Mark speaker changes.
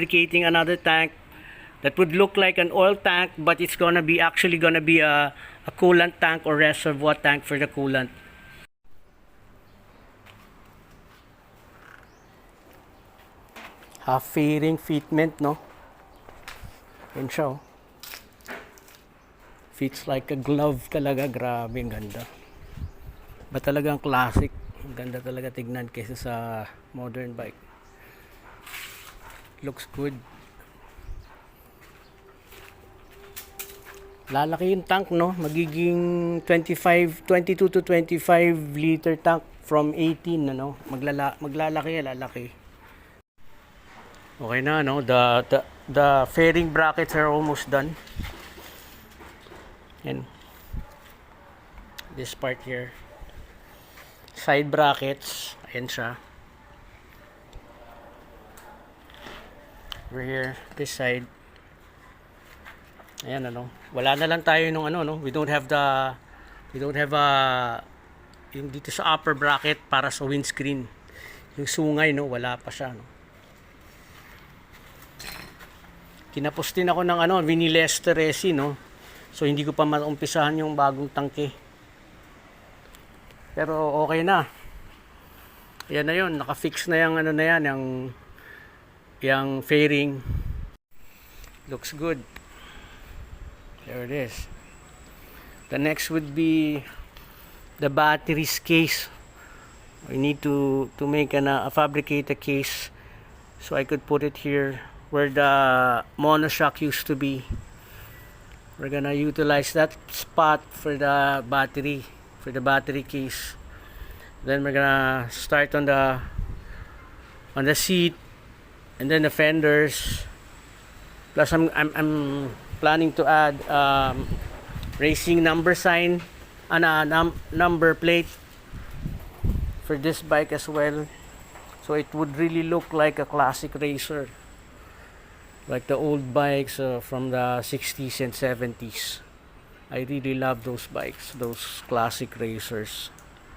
Speaker 1: fabricating another tank that would look like an oil tank, but it's gonna be actually gonna be a coolant tank or reservoir tank for the coolant. Half fairing fitment, no? Yan siya, oh. Fits like a glove talaga. Grabe, ang ganda. Ba talagang classic. Ang ganda talaga tignan kaysa sa modern bike. Looks good. Lalaki yung tank, no? Magiging 22 to 25 liter tank from 18, ano? Maglalaki, lalaki. Okay na, no? The fairing brackets are almost done. And this part here. Side brackets. Ayan siya. Over here, this side. Ayan, ano. Wala na lang tayo nung ano, no. We don't have yung dito sa upper bracket para sa windscreen. Yung sungay, no, wala pa siya, no. Kinapos din ako ng ano, vinyl ester resin, no. So hindi ko pa maumpisahan yung bagong tangke. Pero okay na. Yan na yun, naka-fix na yung ano na yan, yung fairing. Looks good. There it is. The next would be the batteries case. We need to make fabricate a case so I could put it here where the monoshock used to be. We're gonna utilize that spot for the battery case. Then we're gonna start on the seat and then the fenders. Plus I'm planning to add racing number sign and a number plate for this bike as well, so it would really look like a classic racer, like the old bikes from the 60s and 70s. I really love those bikes, those classic racers.